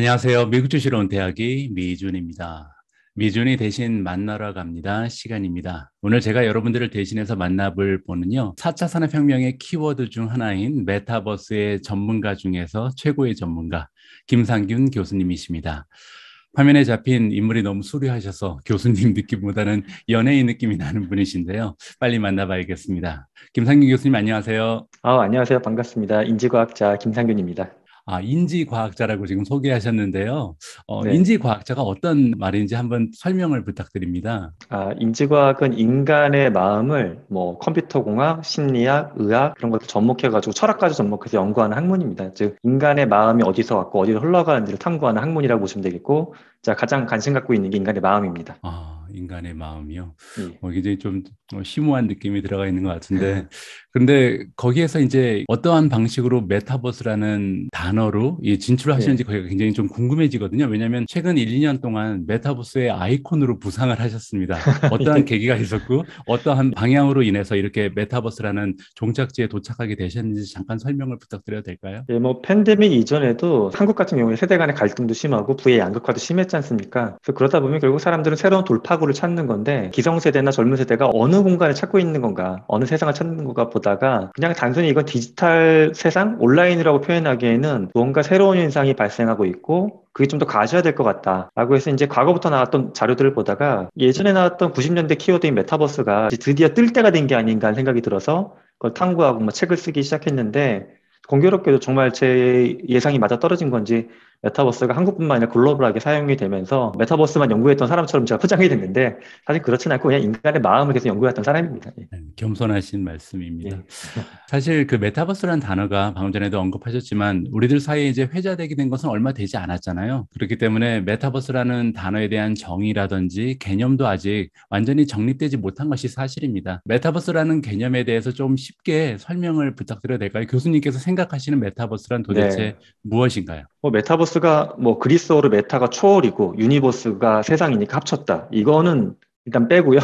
안녕하세요. 미국 주시러 온 대학의 미준입니다. 미준이 대신 만나러 갑니다. 시간입니다. 오늘 제가 여러분들을 대신해서 만나볼 분은요. 4차 산업혁명의 키워드 중 하나인 메타버스의 전문가 중에서 최고의 전문가 김상균 교수님이십니다. 화면에 잡힌 인물이 너무 수려하셔서 교수님 느낌보다는 연예인 느낌이 나는 분이신데요. 빨리 만나봐야겠습니다. 김상균 교수님 안녕하세요. 안녕하세요. 반갑습니다. 인지과학자 김상균입니다. 인지과학자라고 지금 소개하셨는데요. 네. 인지과학자가 어떤 말인지 한번 설명을 부탁드립니다. 인지과학은 인간의 마음을 컴퓨터공학, 심리학, 의학 그런 것들 접목해가지고 철학까지 접목해서 연구하는 학문입니다. 즉, 인간의 마음이 어디서 왔고 어디로 흘러가는지를 탐구하는 학문이라고 보시면 되겠고, 제가 가장 관심 갖고 있는 게 인간의 마음입니다. 인간의 마음이요. 예. 굉장히 좀 심오한 느낌이 들어가 있는 것 같은데, 근데 거기에서 이제 어떠한 방식으로 메타버스라는 단어로 진출하시는지 예. 거기가 굉장히 좀 궁금해지거든요. 왜냐하면 최근 1, 2년 동안 메타버스의 아이콘으로 부상을 하셨습니다. 어떠한 예. 계기가 있었고, 어떠한 방향으로 인해서 이렇게 메타버스라는 종착지에 도착하게 되셨는지 잠깐 설명을 부탁드려도 될까요? 예, 팬데믹 이전에도 한국 같은 경우에 세대 간의 갈등도 심하고 부의 양극화도 심했지 않습니까? 그래서 그러다 보면 결국 사람들은 새로운 돌파구를 찾는 건데 기성세대나 젊은 세대가 어느 공간을 찾고 있는 건가, 어느 세상을 찾는 건가 보다가 그냥 단순히 이건 디지털 세상, 온라인이라고 표현하기에는 무언가 새로운 현상이 발생하고 있고 그게 좀 더 가셔야 될 것 같다라고 해서 이제 과거부터 나왔던 자료들을 보다가 예전에 나왔던 90년대 키워드인 메타버스가 드디어 뜰 때가 된 게 아닌가 하는 생각이 들어서 그걸 탐구하고 책을 쓰기 시작했는데 공교롭게도 정말 제 예상이 맞아 떨어진 건지 메타버스가 한국뿐만 아니라 글로벌하게 사용이 되면서 메타버스만 연구했던 사람처럼 제가 포장이 됐는데 사실 그렇진 않고 그냥 인간의 마음을 계속 연구했던 사람입니다. 예. 겸손하신 말씀입니다. 예. 사실 그 메타버스라는 단어가 방금 전에도 언급하셨지만 우리들 사이에 이제 회자되게 된 것은 얼마 되지 않았잖아요. 그렇기 때문에 메타버스라는 단어에 대한 정의라든지 개념도 아직 완전히 정립되지 못한 것이 사실입니다. 메타버스라는 개념에 대해서 좀 쉽게 설명을 부탁드려도 될까요? 교수님께서 생각하시는 메타버스란 도대체 네. 무엇인가요? 메타버스가 그리스어로 메타가 초월이고 유니버스가 세상이니까 합쳤다. 이거는 일단 빼고요.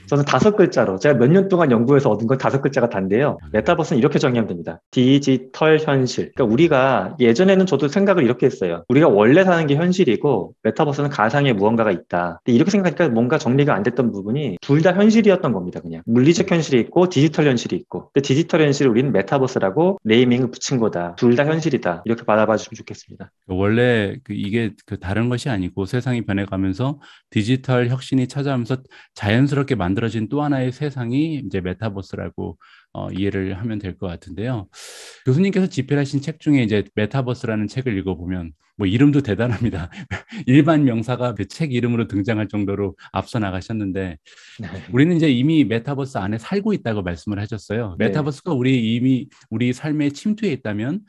저는 5글자로 제가 몇 년 동안 연구해서 얻은 건 5글자가 단데요. 메타버스는 이렇게 정의하면 됩니다. 디지털 현실. 그러니까 우리가 예전에는 저도 생각을 이렇게 했어요. 우리가 원래 사는 게 현실이고 메타버스는 가상의 무언가가 있다. 근데 이렇게 생각하니까 뭔가 정리가 안 됐던 부분이 둘 다 현실이었던 겁니다. 그냥 물리적 현실이 있고 디지털 현실이 있고. 근데 디지털 현실을 우리는 메타버스라고 네이밍을 붙인 거다. 둘 다 현실이다. 이렇게 받아봐 주시면 좋겠습니다. 원래 이게 다른 것이 아니고 세상이 변해가면서 디지털 혁신이 찾아오면서 자연스럽게 만들어진 또 하나의 세상이 이제 메타버스라고 이해를 하면 될 것 같은데요. 교수님께서 집필하신 책 중에 이제 메타버스라는 책을 읽어보면 뭐 이름도 대단합니다. 일반 명사가 그 책 이름으로 등장할 정도로 앞서 나가셨는데 우리는 이제 이미 메타버스 안에 살고 있다고 말씀을 하셨어요. 네. 메타버스가 이미 우리 삶에 침투해 있다면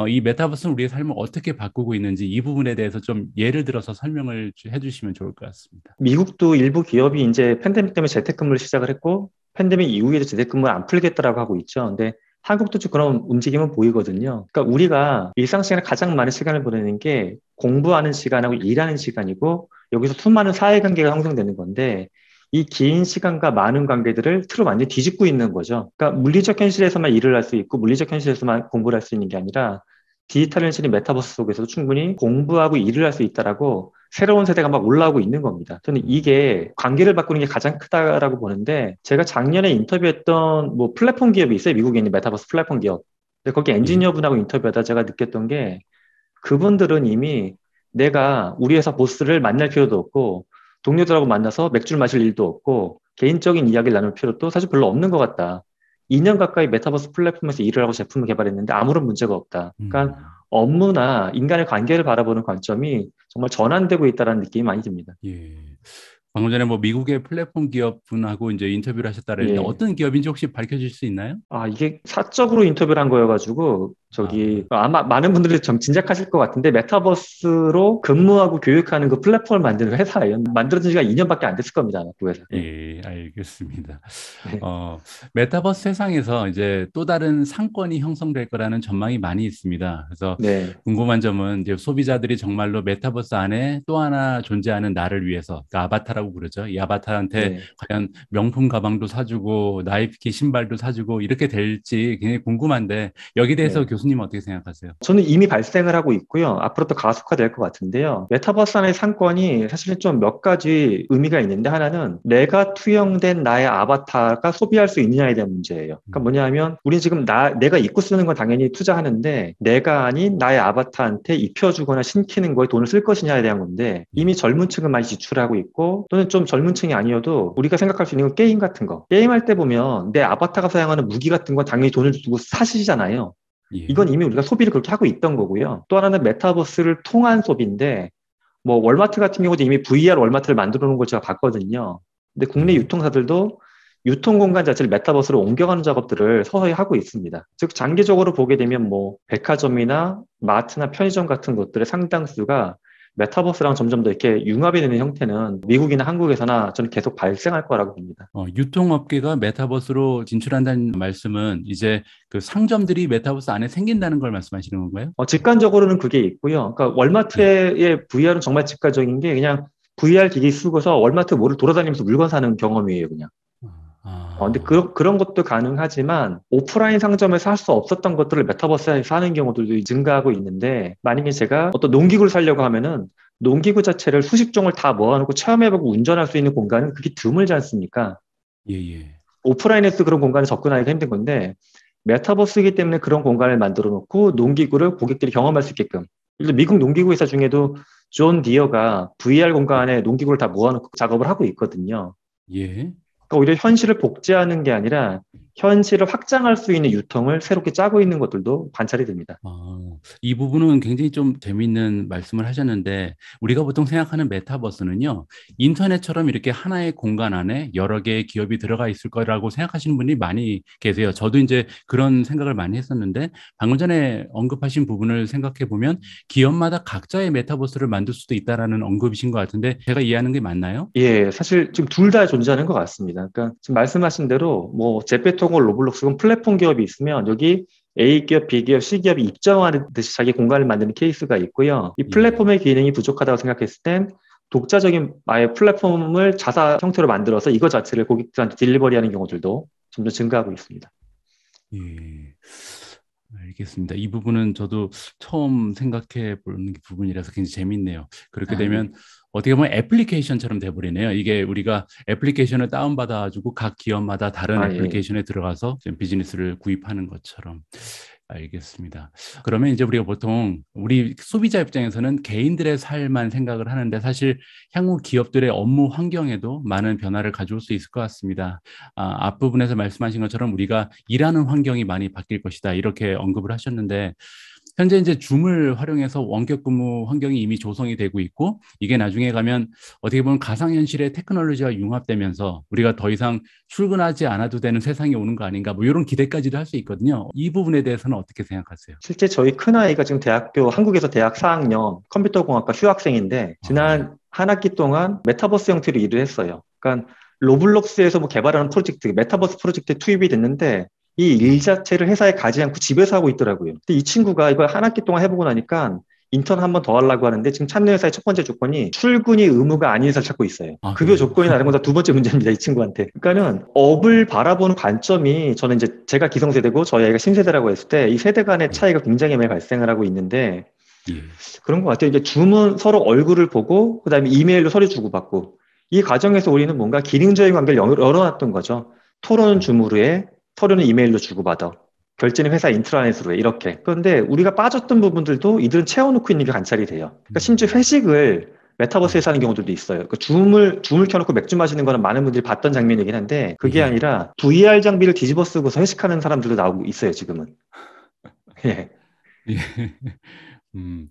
이 메타버스는 우리의 삶을 어떻게 바꾸고 있는지 이 부분에 대해서 좀 예를 들어서 설명을 해주시면 좋을 것 같습니다. 미국도 일부 기업이 이제 팬데믹 때문에 재택근무를 시작을 했고 팬데믹 이후에도 재택근무를 안 풀겠다라고 하고 있죠. 근데 한국도 좀 그런 움직임은 보이거든요. 그러니까 우리가 일상 시간에 가장 많은 시간을 보내는 게 공부하는 시간하고 일하는 시간이고 여기서 수많은 사회관계가 형성되는 건데 이 긴 시간과 많은 관계들을 틀어 완전히 뒤집고 있는 거죠. 그러니까 물리적 현실에서만 일을 할 수 있고 물리적 현실에서만 공부를 할 수 있는 게 아니라 디지털 현실인 메타버스 속에서도 충분히 공부하고 일을 할 수 있다라고 새로운 세대가 막 올라오고 있는 겁니다. 저는 이게 관계를 바꾸는 게 가장 크다라고 보는데 제가 작년에 인터뷰했던 플랫폼 기업이 있어요. 미국에 있는 메타버스 플랫폼 기업. 근데 거기 예. 엔지니어분하고 인터뷰하다 제가 느꼈던 게 그분들은 이미 내가 우리 회사 보스를 만날 필요도 없고 동료들하고 만나서 맥주를 마실 일도 없고 개인적인 이야기를 나눌 필요도 사실 별로 없는 것 같다. 2년 가까이 메타버스 플랫폼에서 일을 하고 제품을 개발했는데 아무런 문제가 없다. 그러니까 음. 업무나 인간의 관계를 바라보는 관점이 정말 전환되고 있다는 느낌이 많이 듭니다. 예. 방금 전에 뭐 미국의 플랫폼 기업 분하고 이제 인터뷰를 하셨다 그랬는데 예. 어떤 기업인지 혹시 밝혀질 수 있나요? 이게 사적으로 인터뷰를 한 거여가지고, 아, 아마 많은 분들이 좀 짐작하실 것 같은데, 메타버스로 근무하고 교육하는 그 플랫폼을 만드는 회사예요. 만들어진 지가 2년밖에 안 됐을 겁니다, 아마 그 회사. 예. 예, 알겠습니다. 네. 메타버스 세상에서 이제 또 다른 상권이 형성될 거라는 전망이 많이 있습니다. 그래서 네. 궁금한 점은 이제 소비자들이 정말로 메타버스 안에 또 하나 존재하는 나를 위해서, 그 아바타라고 그러죠. 이 아바타한테 네. 과연 명품 가방도 사주고 나이키 신발도 사주고 이렇게 될지 굉장히 궁금한데 여기에 대해서 네. 교수님은 어떻게 생각하세요? 저는 이미 발생을 하고 있고요. 앞으로 또 가속화될 것 같은데요. 메타버스 안의 상권이 사실은 좀 몇 가지 의미가 있는데 하나는 내가 투영된 나의 아바타가 소비할 수 있느냐에 대한 문제예요. 그러니까 뭐냐면 우리 지금 내가 입고 쓰는 건 당연히 투자하는데 내가 아닌 나의 아바타한테 입혀주거나 신기는 거에 돈을 쓸 것이냐에 대한 건데 이미 젊은 층은 많이 지출하고 있고 또는 좀 젊은 층이 아니어도 우리가 생각할 수 있는 건 게임 같은 거. 게임할 때 보면 내 아바타가 사용하는 무기 같은 거 당연히 돈을 주고 사시잖아요. 예. 이건 이미 우리가 소비를 그렇게 하고 있던 거고요. 또 하나는 메타버스를 통한 소비인데, 뭐 월마트 같은 경우도 이미 VR 월마트를 만들어 놓은 걸 제가 봤거든요. 근데 국내 예. 유통사들도 유통 공간 자체를 메타버스로 옮겨가는 작업들을 서서히 하고 있습니다. 즉 장기적으로 보게 되면 뭐 백화점이나 마트나 편의점 같은 것들의 상당수가 메타버스랑 점점 더 이렇게 융합이 되는 형태는 미국이나 한국에서나 저는 계속 발생할 거라고 봅니다. 유통업계가 메타버스로 진출한다는 말씀은 이제 그 상점들이 메타버스 안에 생긴다는 걸 말씀하시는 건가요? 직관적으로는 그게 있고요. 그러니까 예. 월마트의 VR은 정말 직관적인 게 그냥 VR 기기 쓰고서 월마트 몰을 돌아다니면서 물건 사는 경험이에요, 그냥. 근데 아, 그런 것도 가능하지만 오프라인 상점에서 할 수 없었던 것들을 메타버스에서 하는 경우들도 증가하고 있는데 만약에 제가 어떤 농기구를 사려고 하면은 농기구 자체를 수십 종을 다 모아놓고 체험해보고 운전할 수 있는 공간은 그게 드물지 않습니까? 예, 예. 오프라인에서 그런 공간에 접근하기가 힘든 건데 메타버스이기 때문에 그런 공간을 만들어 놓고 농기구를 고객들이 경험할 수 있게끔. 예를 들어 미국 농기구 회사 중에도 존 디어가 VR 공간에 농기구를 다 모아놓고 작업을 하고 있거든요. 예. 그러니까 오히려 현실을 복제하는 게 아니라 현실을 확장할 수 있는 유통을 새롭게 짜고 있는 것들도 관찰이 됩니다. 이 부분은 굉장히 좀 재미있는 말씀을 하셨는데, 우리가 보통 생각하는 메타버스는요, 인터넷처럼 이렇게 하나의 공간 안에 여러 개의 기업이 들어가 있을 거라고 생각하시는 분이 많이 계세요. 저도 이제 그런 생각을 많이 했었는데, 방금 전에 언급하신 부분을 생각해 보면 기업마다 각자의 메타버스를 만들 수도 있다라는 언급이신 것 같은데, 제가 이해하는 게 맞나요? 예, 사실 지금 둘 다 존재하는 것 같습니다. 그러니까 지금 말씀하신 대로 뭐 제페토고 로블록스 플랫폼 기업이 있으면 여기 A 기업, B 기업, C 기업이 입점하듯이 자기 공간을 만드는 케이스가 있고요. 이 예. 플랫폼의 기능이 부족하다고 생각했을 땐 독자적인 아예 플랫폼을 자사 형태로 만들어서 이거 자체를 고객들한테 딜리버리하는 경우들도 점점 증가하고 있습니다. 예. 알겠습니다. 이 부분은 저도 처음 생각해 보는 부분이라서 굉장히 재밌네요. 그렇게 아, 예. 되면 어떻게 보면 애플리케이션처럼 돼버리네요. 이게 우리가 애플리케이션을 다운받아가지고 각 기업마다 다른 아, 예. 애플리케이션에 들어가서 지금 비즈니스를 구입하는 것처럼. 알겠습니다. 그러면 이제 우리가 보통 우리 소비자 입장에서는 개인들의 삶만 생각을 하는데 사실 향후 기업들의 업무 환경에도 많은 변화를 가져올 수 있을 것 같습니다. 앞부분에서 말씀하신 것처럼 우리가 일하는 환경이 많이 바뀔 것이다. 이렇게 언급을 하셨는데 현재 이제 줌을 활용해서 원격 근무 환경이 이미 조성이 되고 있고 이게 나중에 가면 어떻게 보면 가상현실의 테크놀로지와 융합되면서 우리가 더 이상 출근하지 않아도 되는 세상이 오는 거 아닌가 뭐 이런 기대까지도 할 수 있거든요. 이 부분에 대해서는 어떻게 생각하세요? 실제 저희 큰아이가 지금 한국에서 대학 4학년 컴퓨터공학과 휴학생인데, 예. 지난 한 학기 동안 메타버스 형태로 일을 했어요. 그러니까 로블록스에서 뭐 개발하는 프로젝트, 메타버스 프로젝트에 투입이 됐는데, 이 일 예. 자체를 회사에 가지 않고 집에서 하고 있더라고요. 근데 이 친구가 이걸 한 학기 동안 해보고 나니까 인턴 한 번 더 하려고 하는데 지금 찾는 회사의 첫 번째 조건이 출근이 의무가 아닌 회사를 찾고 있어요. 급여 그래요? 조건이 다른 건 다 두 번째 문제입니다, 이 친구한테. 그러니까는 업을 바라보는 관점이 저는 이제 제가 기성세대고 저희 아이가 신세대라고 했을 때 이 세대 간의 예. 차이가 굉장히 많이 발생을 하고 있는데 예. 그런 것 같아요. 이제 줌은 서로 얼굴을 보고 그다음에 이메일로 서류 주고받고 이 과정에서 우리는 뭔가 기능적인 관계를 열어놨던 거죠. 토론은 줌으로 해, 서류는 이메일로 주고받아. 결제는 회사 인트라넷으로 해. 이렇게. 그런데 우리가 빠졌던 부분들도 이들은 채워놓고 있는 게 관찰이 돼요. 그러니까 심지어 회식을 메타버스에서 예. 하는 경우들도 있어요. 그 줌을 켜놓고 맥주 마시는 거는 많은 분들이 봤던 장면이긴 한데 그게 예. 아니라 VR 장비를 뒤집어 쓰고서 회식하는 사람들도 나오고 있어요, 지금은. 예. 예. 음,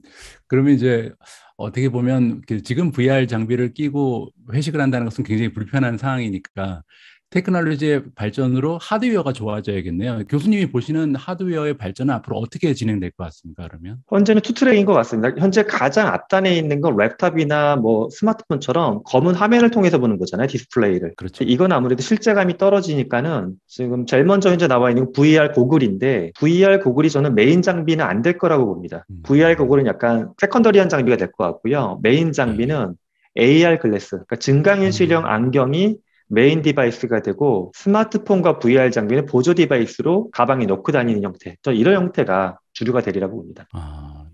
그러면 이제 어떻게 보면 그 지금 VR 장비를 끼고 회식을 한다는 것은 굉장히 불편한 상황이니까 테크놀로지의 발전으로 하드웨어가 좋아져야겠네요. 교수님이 보시는 하드웨어의 발전은 앞으로 어떻게 진행될 것 같습니까, 그러면? 현재는 투트랙인 것 같습니다. 현재 가장 앞단에 있는 건 랩탑이나 뭐 스마트폰처럼 검은 화면을 통해서 보는 거잖아요, 디스플레이를. 그렇죠. 이건 아무래도 실제감이 떨어지니까는 지금 제일 먼저 현재 나와 있는 건 VR 고글인데 VR 고글이 저는 메인 장비는 안 될 거라고 봅니다. VR 고글은 약간 세컨더리한 장비가 될 것 같고요. 메인 예. 장비는 AR 글래스, 그러니까 증강현실형 안경이 메인 디바이스가 되고 스마트폰과 VR 장비는 보조 디바이스로 가방에 넣고 다니는 형태. 저 이런 형태가 주류가 되리라고 봅니다.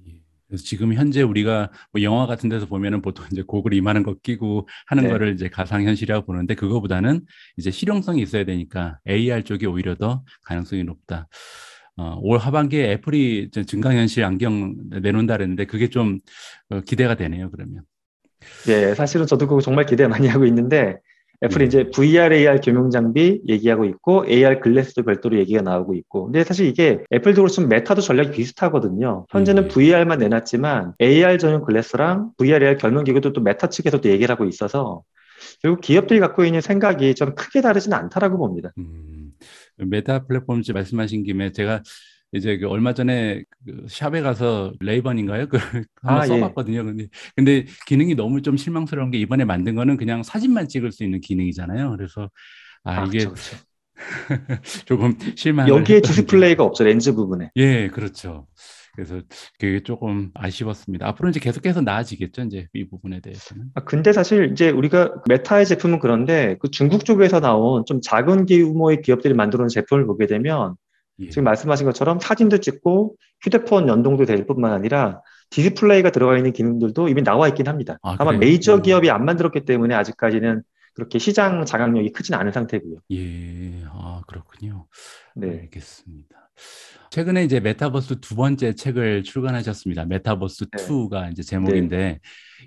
예. 그래서 지금 현재 우리가 뭐 영화 같은 데서 보면은 보통 이제 고글 이만한 거 끼고 하는 네. 거를 이제 가상현실이라고 보는데 그거보다는 이제 실용성이 있어야 되니까 AR 쪽이 오히려 더 가능성이 높다. 올 하반기에 애플이 이제 증강현실 안경 내놓는다 그랬는데 그게 좀 기대가 되네요, 그러면. 예, 사실은 저도 그거 정말 기대 많이 하고 있는데 애플이 예. 이제 VR, AR 겸용 장비 얘기하고 있고 AR 글래스도 별도로 얘기가 나오고 있고 근데 사실 이게 애플도 그렇지만 메타도 전략이 비슷하거든요. 현재는 예. VR만 내놨지만 AR 전용 글래스랑 VR, AR 겸용 기구도 또 메타 측에서도 얘기를 하고 있어서 결국 기업들이 갖고 있는 생각이 좀 크게 다르지는 않다라고 봅니다. 메타 플랫폼 말씀하신 김에 제가 이제 그 얼마 전에 그 샵에 가서 레이번인가요? 그 한번 아, 예. 써봤거든요. 근데 기능이 너무 좀 실망스러운 게 이번에 만든 거는 그냥 사진만 찍을 수 있는 기능이잖아요. 그래서 아, 그쵸, 이게 그쵸. 조금 실망을 여기에 했던 게 디스플레이가 없죠, 렌즈 부분에. 예, 그렇죠. 그래서 그게 조금 아쉬웠습니다. 앞으로 이제 계속해서 나아지겠죠, 이제 이 부분에 대해서는. 아, 근데 사실 이제 우리가 메타의 제품은 그런데 그 중국 쪽에서 나온 좀 작은 규모의 기업들이 만들어 놓은 제품을 보게 되면 지금 예. 말씀하신 것처럼 사진도 찍고 휴대폰 연동도 될 뿐만 아니라 디스플레이가 들어가 있는 기능들도 이미 나와 있긴 합니다. 다만 그래요? 메이저 기업이 안 만들었기 때문에 아직까지는 그렇게 시장 장악력이 크진 않은 상태고요. 예, 그렇군요. 네, 알겠습니다. 최근에 이제 메타버스 두 번째 책을 출간하셨습니다. 메타버스 네, 2가 이제 네, 제목인데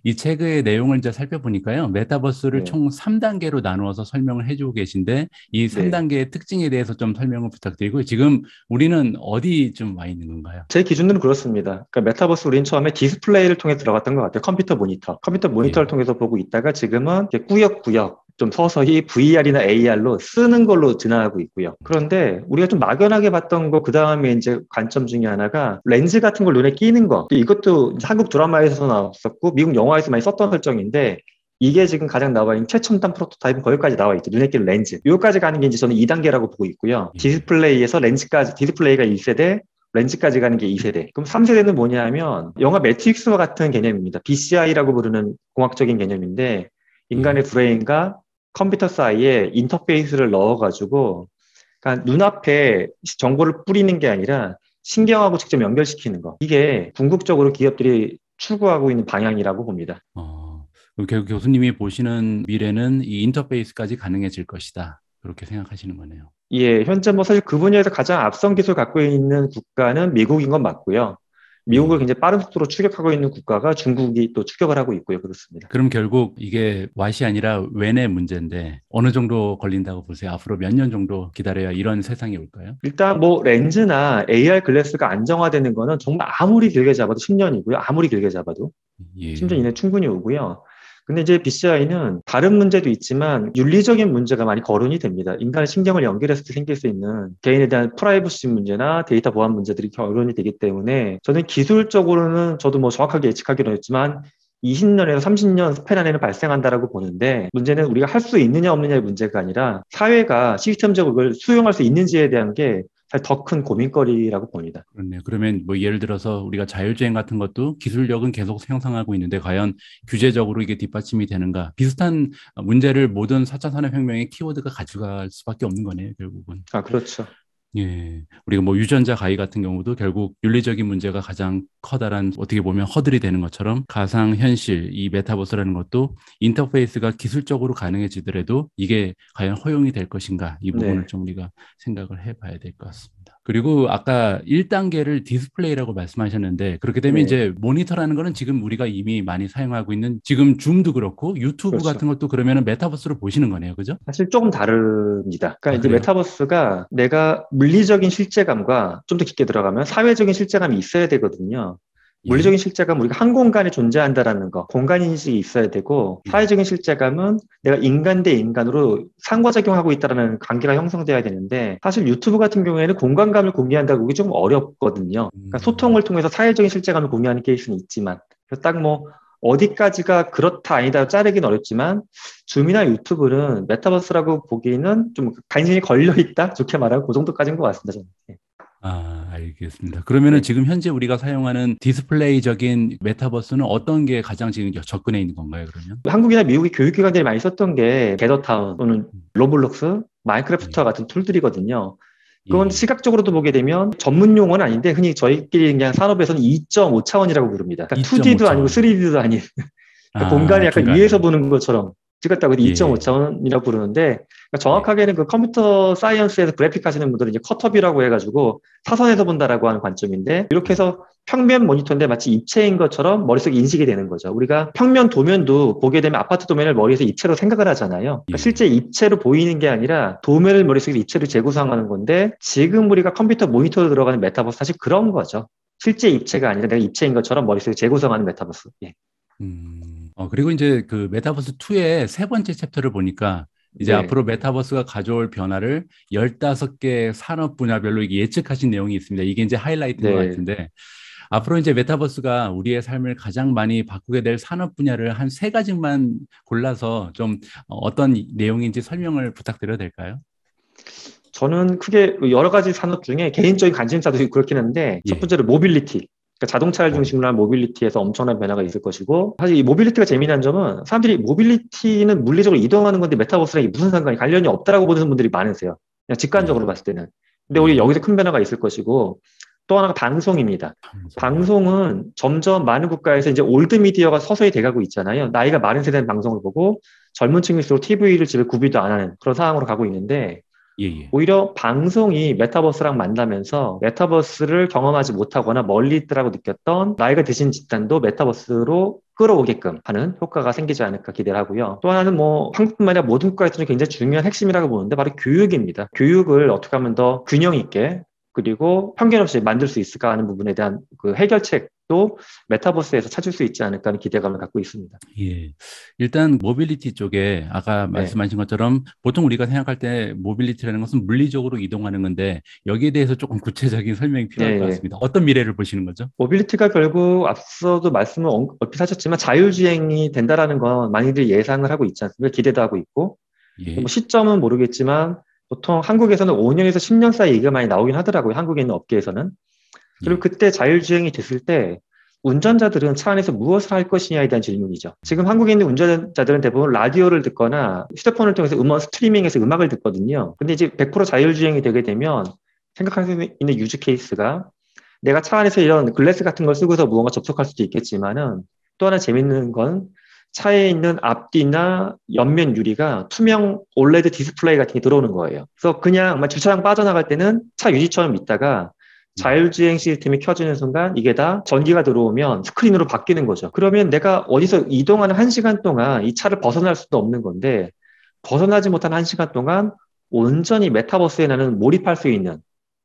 이 책의 내용을 이제 살펴보니까요. 메타버스를 네, 총 3단계로 나누어서 설명을 해주고 계신데 이 네. 3단계의 특징에 대해서 좀 설명을 부탁드리고 지금 우리는 어디 좀 와 있는 건가요? 제 기준으로는 그렇습니다. 그러니까 메타버스 우리는 처음에 디스플레이를 통해 들어갔던 것 같아요. 컴퓨터 모니터. 컴퓨터 모니터를 예. 통해서 보고 있다가 지금은 이렇게 꾸역꾸역 좀 서서히 VR이나 AR로 쓰는 걸로 진화하고 있고요. 그런데 우리가 좀 막연하게 봤던 거, 그 다음에 이제 관점 중에 하나가 렌즈 같은 걸 눈에 끼는 거. 이것도 이제 한국 드라마에서 나왔었고, 미국 영화에서 많이 썼던 설정인데, 이게 지금 가장 나와 있는 최첨단 프로토타입은 거기까지 나와 있죠. 눈에 끼는 렌즈. 여기까지 가는 게 이제 저는 2단계라고 보고 있고요. 예. 디스플레이에서 렌즈까지, 디스플레이가 1세대, 렌즈까지 가는 게 2세대. 그럼 3세대는 뭐냐면 영화 매트릭스와 같은 개념입니다. BCI라고 부르는 공학적인 개념인데 예. 인간의 브레인과 컴퓨터 사이에 인터페이스를 넣어가지고 그러니까 눈앞에 정보를 뿌리는 게 아니라 신경하고 직접 연결시키는 거. 이게 궁극적으로 기업들이 추구하고 있는 방향이라고 봅니다. 그럼 교수님이 보시는 미래는 이 인터페이스까지 가능해질 것이다. 그렇게 생각하시는 거네요. 예, 현재 뭐 사실 그 분야에서 가장 앞선 기술 갖고 있는 국가는 미국인 건 맞고요. 미국을 예. 굉장히 빠른 속도로 추격하고 있는 국가가 중국이 또 추격을 하고 있고요. 그렇습니다. 그럼 결국 이게 왓이 아니라 웬의 문제인데 어느 정도 걸린다고 보세요? 앞으로 몇 년 정도 기다려야 이런 세상이 올까요? 일단 뭐 렌즈나 AR 글래스가 안정화되는 거는 정말 아무리 길게 잡아도 10년이고요. 아무리 길게 잡아도 10년 예. 이내 충분히 오고요. 근데 이제 BCI는 다른 문제도 있지만 윤리적인 문제가 많이 거론이 됩니다. 인간의 신경을 연결했을 때 생길 수 있는 개인에 대한 프라이버시 문제나 데이터 보안 문제들이 거론이 되기 때문에 저는 기술적으로는 저도 뭐 정확하게 예측하기는 했지만 20년에서 30년 스팬 안에는 발생한다라고 보는데 문제는 우리가 할 수 있느냐 없느냐의 문제가 아니라 사회가 시스템적으로 그걸 수용할 수 있는지에 대한 게 더 큰 고민거리라고 봅니다. 그렇네요. 그러면 뭐 예를 들어서 우리가 자율주행 같은 것도 기술력은 계속 향상하고 있는데 과연 규제적으로 이게 뒷받침이 되는가? 비슷한 문제를 모든 4차 산업혁명의 키워드가 가져갈 수밖에 없는 거네요, 결국은. 아, 그렇죠. 예. 우리가 뭐 유전자 가위 같은 경우도 결국 윤리적인 문제가 가장 커다란 어떻게 보면 허들이 되는 것처럼 가상현실, 이 메타버스라는 것도 인터페이스가 기술적으로 가능해지더라도 이게 과연 허용이 될 것인가 이 부분을 네. 좀 우리가 생각을 해봐야 될 것 같습니다. 그리고 아까 1단계를 디스플레이라고 말씀하셨는데 그렇게 되면 네. 이제 모니터라는 거는 지금 우리가 이미 많이 사용하고 있는 지금 줌도 그렇고 유튜브 그렇죠. 같은 것도 그러면은 메타버스로 보시는 거네요. 그죠? 사실 조금 다릅니다. 그러니까 이제 그래요? 메타버스가 내가 물리적인 실제감과 좀 더 깊게 들어가면 사회적인 실제감이 있어야 되거든요. 예. 물리적인 실제감은 우리가 한 공간에 존재한다라는 거, 공간인식이 있어야 되고, 예. 사회적인 실제감은 내가 인간 대 인간으로 상호작용하고 있다라는 관계가 형성돼야 되는데, 사실 유튜브 같은 경우에는 공간감을 공유한다고 그게 좀 어렵거든요. 그러니까 음. 소통을 통해서 사회적인 실제감을 공유하는 케이스는 있지만, 그래서 딱 뭐, 어디까지가 그렇다 아니다 자르긴 어렵지만 줌이나 유튜브는 메타버스라고 보기에는 좀 간신히 걸려 있다 좋게 말하고 그 정도까지인 것 같습니다. 저는. 예. 알겠습니다. 그러면은 네. 지금 현재 우리가 사용하는 디스플레이적인 메타버스는 어떤 게 가장 지금 접근해 있는 건가요, 그러면? 한국이나 미국의 교육기관들이 많이 썼던 게 게더타운 또는 로블록스, 마인크래프트와 예, 같은 툴들이거든요. 예, 그건 예. 시각적으로도 보게 되면 전문 용어는 아닌데 흔히 저희끼리 그냥 산업에서는 2.5 차원이라고 부릅니다. 그러니까 2D도 아니고 2.5차원. 3D도 아닌 그러니까 공간이 아, 약간 위에서 중간에. 보는 것처럼 찍었다고 해도 예, 2.5차원이라고 부르는데 그러니까 예. 정확하게는 그 컴퓨터 사이언스에서 그래픽 하시는 분들은 이제 컷업이라고 해가지고 사선에서 본다라고 하는 관점인데 이렇게 예. 해서 평면 모니터인데 마치 입체인 것처럼 머릿속에 인식이 되는 거죠. 우리가 평면 도면도 보게 되면 아파트 도면을 머리에서 입체로 생각을 하잖아요. 그러니까 예. 실제 입체로 보이는 게 아니라 도면을 머릿속에 입체로 재구성하는 건데 지금 우리가 컴퓨터 모니터로 들어가는 메타버스 사실 그런 거죠. 실제 입체가 아니라 내가 입체인 것처럼 머릿속에 재구성하는 메타버스. 예. 그리고 이제 그 메타버스 2의 세 번째 챕터를 보니까 이제 네. 앞으로 메타버스가 가져올 변화를 15개 산업 분야별로 이게 예측하신 내용이 있습니다. 이게 이제 하이라이트인 것 네. 같은데 앞으로 이제 메타버스가 우리의 삶을 가장 많이 바꾸게 될 산업 분야를 한 세 가지만 골라서 좀 어떤 내용인지 설명을 부탁드려도 될까요? 저는 크게 여러 가지 산업 중에 개인적인 관심사도 그렇긴 한데 첫 예. 번째로 모빌리티. 그러니까 자동차를 중심으로 한 모빌리티에서 엄청난 변화가 있을 것이고 사실 이 모빌리티가 재미난 점은 사람들이 모빌리티는 물리적으로 이동하는 건데 메타버스랑 이게 무슨 상관이 관련이 없다라고 보는 분들이 많으세요. 그냥 직관적으로 예. 봤을 때는. 근데 우리 예. 여기서 큰 변화가 있을 것이고 또 하나가 방송입니다. 방송. 방송은 점점 많은 국가에서 이제 올드 미디어가 서서히 돼가고 있잖아요. 나이가 많은 세대는 방송을 보고 젊은 층일수록 TV를 집에 구비도 안 하는 그런 상황으로 가고 있는데 예, 예. 오히려 방송이 메타버스랑 만나면서 메타버스를 경험하지 못하거나 멀리 있더라고 느꼈던 나이가 드신 집단도 메타버스로 끌어오게끔 하는 효과가 생기지 않을까 기대를 하고요. 또 하나는 뭐 한국뿐만 아니라 모든 국가에서는 굉장히 중요한 핵심이라고 보는데 바로 교육입니다. 교육을 어떻게 하면 더 균형 있게 그리고 편견 없이 만들 수 있을까 하는 부분에 대한 그 해결책도 메타버스에서 찾을 수 있지 않을까 하는 기대감을 갖고 있습니다. 예. 일단 모빌리티 쪽에 아까 네. 말씀하신 것처럼 보통 우리가 생각할 때 모빌리티라는 것은 물리적으로 이동하는 건데 여기에 대해서 조금 구체적인 설명이 예, 필요할 것 예. 같습니다. 어떤 미래를 보시는 거죠? 모빌리티가 결국 앞서도 말씀을 얼핏 하셨지만 자율주행이 된다라는 건 많이들 예상을 하고 있지 않습니까? 기대도 하고 있고 뭐 예. 시점은 모르겠지만 보통 한국에서는 5년에서 10년 사이 얘기가 많이 나오긴 하더라고요. 한국에 있는 업계에서는. 그리고 예. 그때 자율주행이 됐을 때 운전자들은 차 안에서 무엇을 할 것이냐에 대한 질문이죠. 지금 한국에 있는 운전자들은 대부분 라디오를 듣거나 휴대폰을 통해서 음원 스트리밍해서 음악을 듣거든요. 근데 이제 100% 자율주행이 되게 되면 생각할 수 있는 유즈 케이스가 내가 차 안에서 이런 글래스 같은 걸 쓰고서 무언가 접속할 수도 있겠지만은 또 하나 재밌는 건 차에 있는 앞뒤나 옆면 유리가 투명 올레드 디스플레이 같은 게 들어오는 거예요. 그래서 그냥 막 주차장 빠져나갈 때는 차 유리처럼 있다가 예. 자율주행 시스템이 켜지는 순간 이게 다 전기가 들어오면 스크린으로 바뀌는 거죠. 그러면 내가 어디서 이동하는 1시간 동안 이 차를 벗어날 수도 없는 건데 벗어나지 못한 1시간 동안 온전히 메타버스에 나는 몰입할 수 있는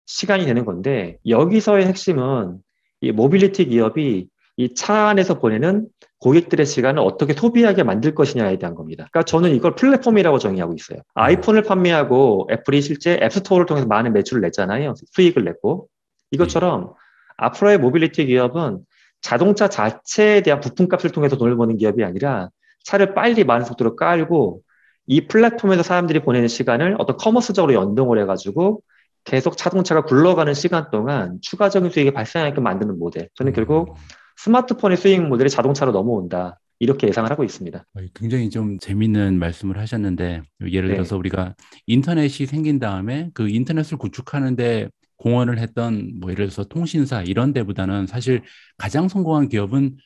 시간이 되는 건데 여기서의 핵심은 이 모빌리티 기업이 이 차 안에서 보내는 고객들의 시간을 어떻게 소비하게 만들 것이냐에 대한 겁니다. 그러니까 저는 이걸 플랫폼이라고 정의하고 있어요. 아, 아이폰을 판매하고 애플이 실제 앱스토어를 통해서 많은 매출을 냈잖아요. 수익을 냈고. 예. 이것처럼 앞으로의 모빌리티 기업은 자동차 자체에 대한 부품값을 통해서 돈을 버는 기업이 아니라 차를 빨리 많은 속도로 깔고 이 플랫폼에서 사람들이 보내는 시간을 어떤 커머스적으로 연동을 해가지고 계속 자동차가 굴러가는 시간 동안 추가적인 수익이 발생하게끔 만드는 모델. 저는 결국 음. 스마트폰의 수익 모델이 자동차로 넘어온다. 이렇게 예상을 하고 있습니다. 굉장히 좀 재밌는 말씀을 하셨는데 예를 네. 들어서 우리가 인터넷이 생긴 다음에 그 인터넷을 구축하는데 공헌을 했던 뭐 예를 들어서 통신사 이런 데보다는 사실 가장 성공한 기업은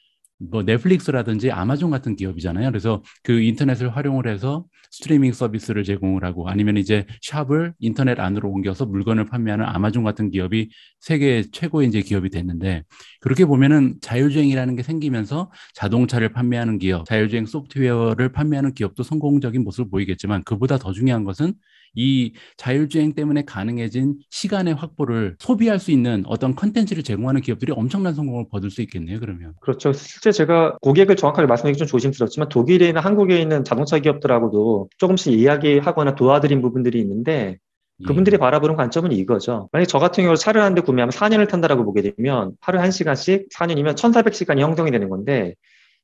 뭐 넷플릭스라든지 아마존 같은 기업이잖아요. 그래서 그 인터넷을 활용을 해서 스트리밍 서비스를 제공을 하고 아니면 이제 샵을 인터넷 안으로 옮겨서 물건을 판매하는 아마존 같은 기업이 세계 최고의 이제 기업이 됐는데 그렇게 보면은 자율주행이라는 게 생기면서 자동차를 판매하는 기업, 자율주행 소프트웨어를 판매하는 기업도 성공적인 모습을 보이겠지만 그보다 더 중요한 것은 이 자율주행 때문에 가능해진 시간의 확보를 소비할 수 있는 어떤 컨텐츠를 제공하는 기업들이 엄청난 성공을 거둘 수 있겠네요, 그러면. 그렇죠. 실제 제가 고객을 정확하게 말씀드리기 좀 조심스럽지만 독일이나 한국에 있는 자동차 기업들하고도 조금씩 이야기하거나 도와드린 부분들이 있는데 그분들이 예, 바라보는 관점은 이거죠. 만약에 저 같은 경우로 차를 한 대 구매하면 4년을 탄다라고 보게 되면 하루에 1시간씩 4년이면 1400시간이 형성이 되는 건데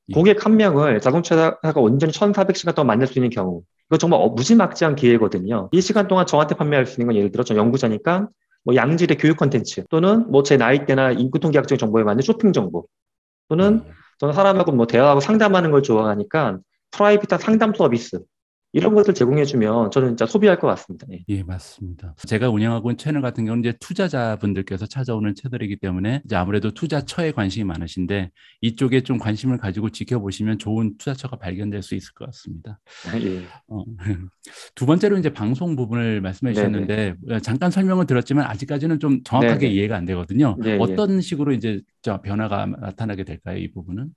예, 고객 한 명을 자동차가 온전히 1400시간 동안 만날 수 있는 경우 이거 정말 무지막지한 기회거든요. 이 시간 동안 저한테 판매할 수 있는 건 예를 들어 저 연구자니까 뭐 양질의 교육 콘텐츠 또는 뭐 제 나이대나 인구통계학적 정보에 맞는 쇼핑 정보 또는 예. 저는 사람하고 뭐 대화하고 상담하는 걸 좋아하니까 프라이빗한 상담 서비스 이런 것들 제공해주면 저는 진짜 소비할 것 같습니다. 예. 예, 맞습니다. 제가 운영하고 있는 채널 같은 경우는 이제 투자자분들께서 찾아오는 채널이기 때문에 이제 아무래도 투자처에 관심이 많으신데 이쪽에 좀 관심을 가지고 지켜보시면 좋은 투자처가 발견될 수 있을 것 같습니다. 예. 어, 두 번째로 이제 방송 부분을 말씀해 네네. 주셨는데 잠깐 설명을 드렸지만 아직까지는 좀 정확하게 네네. 이해가 안 되거든요. 네, 예. 어떤 식으로 이제 저 변화가 나타나게 될까요, 이 부분은?